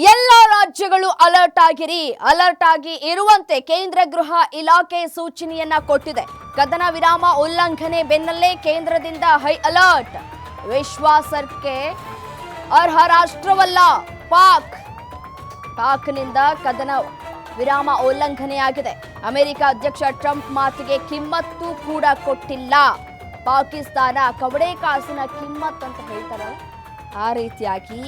ಎಲ್ಲ ರಾಜ್ಯಗಳು ಅಲರ್ಟ್ ಆಗಿ ಇರುವಂತೆ ಕೇಂದ್ರ ಗೃಹ ಇಲಾಖೆ ಸೂಚನೆಯನ್ನ ಕೊಟ್ಟಿದೆ. ಕದನ ವಿರಾಮ ಉಲ್ಲಂಘನೆ ಬೆನ್ನಲ್ಲೇ ಕೇಂದ್ರದಿಂದ ಹೈ ಅಲರ್ಟ್. ವಿಶ್ವಾಸಕ್ಕೆ ಅರ್ಹ ರಾಷ್ಟ್ರವಲ್ಲ ಪಾಕ್ನಿಂದ ಕದನ ವಿರಾಮ ಉಲ್ಲಂಘನೆಯಾಗಿದೆ. ಅಮೆರಿಕ ಅಧ್ಯಕ್ಷ ಟ್ರಂಪ್ ಮಾತಿಗೆ ಕಿಮ್ಮತ್ತು ಕೂಡ ಕೊಟ್ಟಿಲ್ಲ. ಪಾಕಿಸ್ತಾನ ಕವಡೆ ಕಾಸಿನ ಕಿಮ್ಮತ್ ಅಂತ ಹೇಳ್ತಾರೆ. ಆ ರೀತಿಯಾಗಿ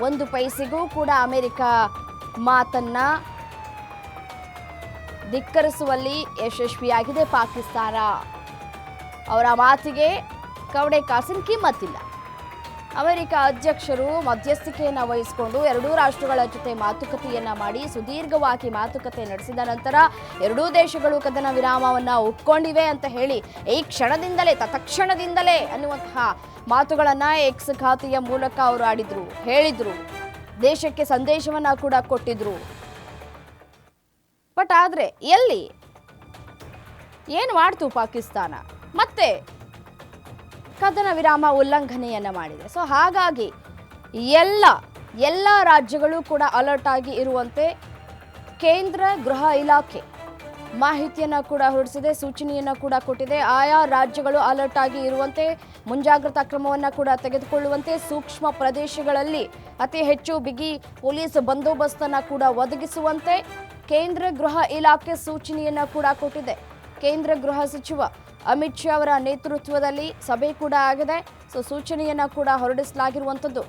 ಒಂದು ಪೈಸೆಗೂ ಕೂಡ ಅಮೆರಿಕ ಮಾತನ್ನ ಧಿಕ್ಕರಿಸುವಲ್ಲಿ ಯಶಸ್ವಿಯಾಗಿದೆ ಪಾಕಿಸ್ತಾನ. ಅವರ ಮಾತಿಗೆ ಕವಡೆ ಕಾಸಿನ ಕಿಮ್ಮತ್ತಿಲ್ಲ. ಅಮೆರಿಕ ಅಧ್ಯಕ್ಷರು ಮಧ್ಯಸ್ಥಿಕೆಯನ್ನು ವಹಿಸಿಕೊಂಡು ಎರಡೂ ರಾಷ್ಟ್ರಗಳ ಜೊತೆ ಮಾತುಕತೆಯನ್ನ ಮಾಡಿ ಸುದೀರ್ಘವಾಗಿ ಮಾತುಕತೆ ನಡೆಸಿದ ನಂತರ ಎರಡೂ ದೇಶಗಳು ಕದನ ವಿರಾಮವನ್ನು ಒಪ್ಕೊಂಡಿವೆ ಅಂತ ಹೇಳಿ ಈ ಕ್ಷಣದಿಂದಲೇ ತತ್ಕ್ಷಣದಿಂದಲೇ ಅನ್ನುವಂತಹ ಮಾತುಗಳನ್ನ ಎಕ್ಸ್ ಖಾತೆಯ ಮೂಲಕ ಅವರು ಹೇಳಿದ್ರು. ದೇಶಕ್ಕೆ ಸಂದೇಶವನ್ನ ಕೂಡ ಕೊಟ್ಟಿದ್ರು. ಬಟ್ ಆದ್ರೆ ಏನು ಮಾಡ್ತು ಪಾಕಿಸ್ತಾನ? ಮತ್ತೆ ಕದನ ವಿರಾಮ ಉಲ್ಲಂಘನೆಯನ್ನ ಮಾಡಿದೆ. ಸೊ ಹಾಗಾಗಿ ಎಲ್ಲ ರಾಜ್ಯಗಳು ಕೂಡ ಅಲರ್ಟ್ ಆಗಿ ಇರುವಂತೆ ಕೇಂದ್ರ ಗೃಹ ಇಲಾಖೆ ಮಾಹಿತಿಯನ್ನ ಕೂಡ ಹೊರಡಿಸಿದೆ, ಸೂಚನೆಯನ್ನ ಕೂಡ ಕೊಟ್ಟಿದೆ. ಆಯಾ ರಾಜ್ಯಗಳು ಅಲರ್ಟ್ ಆಗಿ ಇರುವಂತೆ ಮುಂಜಾಗ್ರತಾ ಕ್ರಮವನ್ನ ಕೂಡ ತೆಗೆದುಕೊಳ್ಳುವಂತೆ, ಸೂಕ್ಷ್ಮ ಪ್ರದೇಶಗಳಲ್ಲಿ ಅತಿ ಹೆಚ್ಚು ಬಿಗಿ ಪೊಲೀಸ್ ಬಂದೋಬಸ್ತನ್ನ ಕೂಡ ಒದಗಿಸುವಂತೆ ಕೇಂದ್ರ ಗೃಹ ಇಲಾಖೆ ಸೂಚನೆಯನ್ನ ಕೂಡ ಕೊಟ್ಟಿದೆ. ಕೇಂದ್ರ ಗೃಹ ಸಚಿವ ಅಮಿತ್ ಶಾ ಅವರ ನೇತೃತ್ವದಲ್ಲಿ ಸಭೆ ಕೂಡ ಆಗಿದೆ. ಸೊ ಸೂಚನೆಯನ್ನ ಕೂಡ ಹೊರಡಿಸಲಾಗಿರುವಂಥದ್ದು.